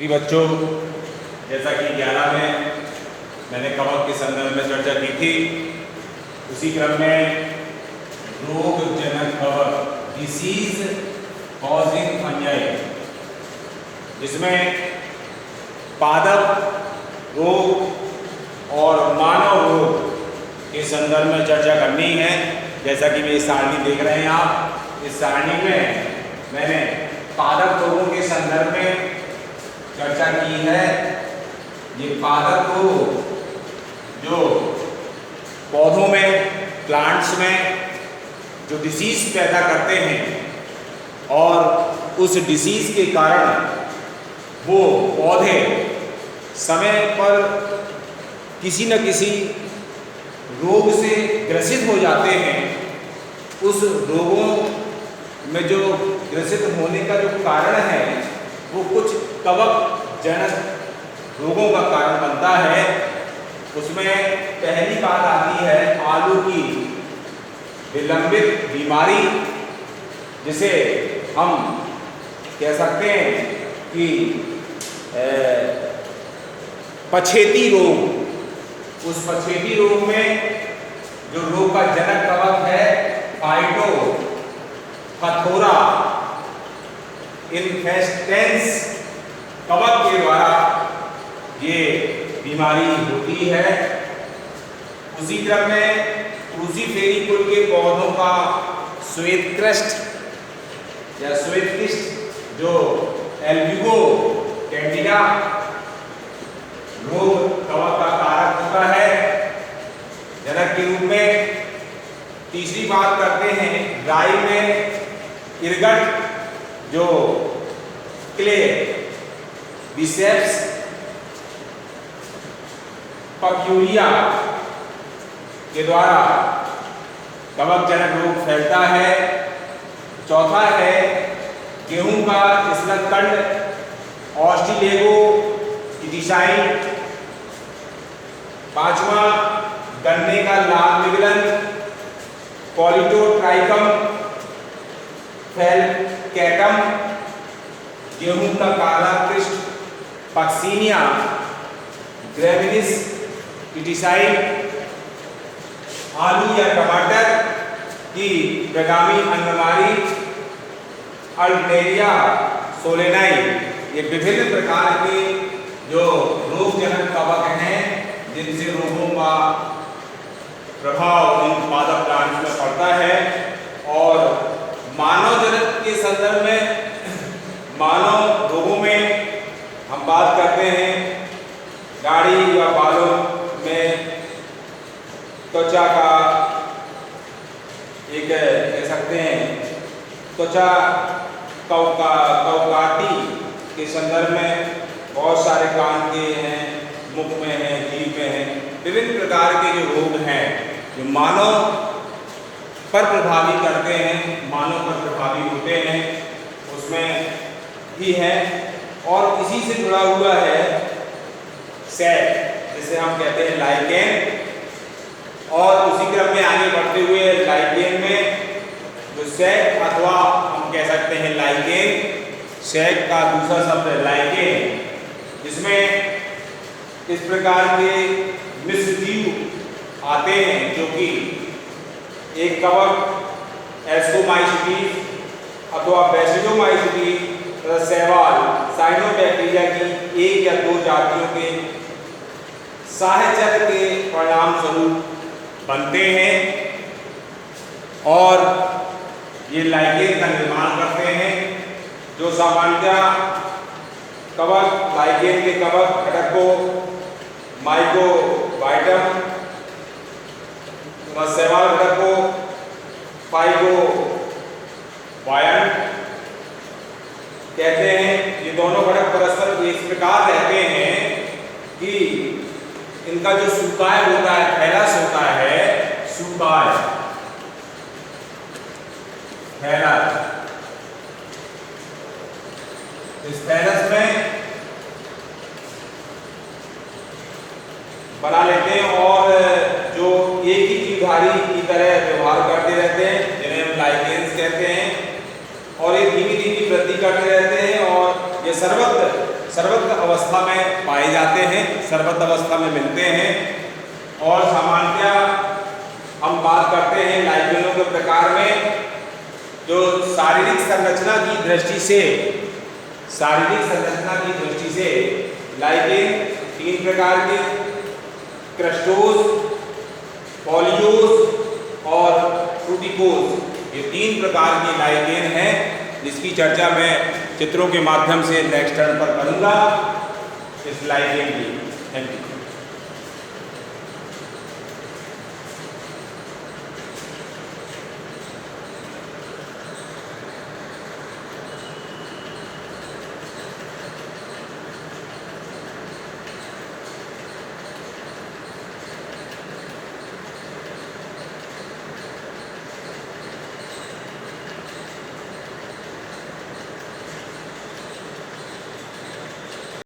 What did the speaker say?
प्रिय बच्चों, जैसा कि 11 में मैंने कवक के संदर्भ में चर्चा की थी, उसी क्रम में रोगजनक कवक डिसीज कॉजिंग फंजाई, जिसमें पादप रोग और मानव रोग के संदर्भ में चर्चा करनी है। जैसा कि ये सारणी देख रहे हैं आप, इस सारणी में मैंने पादप रोगों के संदर्भ में चर्चा की है। ये पादप रोग जो पौधों में, प्लांट्स में जो डिसीज पैदा करते हैं और उस डिसीज के कारण वो पौधे समय पर किसी न किसी रोग से ग्रसित हो जाते हैं। उस रोगों में जो ग्रसित होने का जो कारण है वो कुछ कवक जनक रोगों का कारण बनता है। उसमें पहली बात आती है आलू की विलंबित बीमारी, जिसे हम कह सकते हैं कि पछेती रोग। उस पछेती रोग में जो रोग का जनक कवक है फाइटोफथोरा इन्फेस्टेंस कवक के द्वारा ये बीमारी होती है। उसी क्रम में क्रूसीफेरी कुल के पौधों का श्वेतकृष्ट या श्वेतकिष्ट जो एल्ब्यूगो कैंडिडा रोग कवक का कारक होता है जनक के रूप में। तीसरी बात करते हैं राई में इरगट जो क्ले बिसेप्स पक्यूरिया के द्वारा कवक जनक रोग फैलता है। चौथा है गेहूं का स्लगकंड ऑस्ट्रेलेगो इटिसाइन। पांचवा गन्ने का लाल विगलन पॉलिटोट्राइकम फेलकैटम। गेहूं का काला कृष्ण पक्सीनिया ग्रेविनिस इटिसाइन। आलू या टमाटर की प्रगामी अन्नमारी अल्टनेरिया सोलेनाई। ये विभिन्न प्रकार के जो रोगजनक कवक हैं जिनसे रोगों का प्रभाव इन पादप प्लांट्स में पड़ता है। और मानव जनक के संदर्भ में, मानव रोगों में हम बात करते हैं दाढ़ी या बालों में त्वचा का एक कह सकते हैं त्वचा कवकाटी के संदर्भ में बहुत सारे कान के हैं, मुख में हैं, जीभ में हैं। विभिन्न प्रकार के जो रोग हैं जो मानव पर प्रभावी करते हैं, मानव पर प्रभावी होते हैं, उसमें भी है। और इसी से जुड़ा हुआ है सैक, जिसे हम कहते हैं लाइकेन। और उसी क्रम में आगे बढ़ते हुए लाइकेन में जो सैक अथवा हम कह सकते हैं लाइकेन, सैक का दूसरा शब्द है लाइकेन, जिसमें इस प्रकार के मिश्र जीव आते हैं जो कि एक कवक एस्कोमाइसीटीज अथवा बेसिडोमाइसीटीज तथा शैवाल साइनोबैक्टीरिया की एक या दो जातियों के साहचर्य के परिणाम स्वरूप बनते हैं और ये लाइकेन का निर्माण करते हैं। जो सामान्यतः कवक लाइकेन के कवक घटक को माइकोबाइटम तथा शैवाल घटक को फाइगोबायन कहते हैं। ये दोनों घटक परस्पर इस प्रकार रहते हैं कि इनका जो सूकाय होता है, थैलस होता है, सूकाय थैलस, इस थैलस में बना लेते हैं और जो एक ही जीवधारी की तरह व्यवहार करते रहते हैं, जिन्हें हम लाइकेन्स कहते हैं। और ये धीमी धीमी वृद्धि करते रहते हैं और ये सर्वत्र सर्वत्र अवस्था में पाए जाते हैं, सर्वत्र अवस्था में मिलते हैं। और सामान्यतः हम बात करते हैं लाइकेनों के प्रकार में, जो शारीरिक संरचना की दृष्टि से लाइकेन 3 प्रकार के, क्रस्टोस, पॉलियोस और फ्रूटिकोस, ये 3 प्रकार के लाइकेन हैं, जिसकी चर्चा मैं चित्रों के माध्यम से नेक्स्ट टर्न पर करूंगा इस लाइकेन की। Thank you.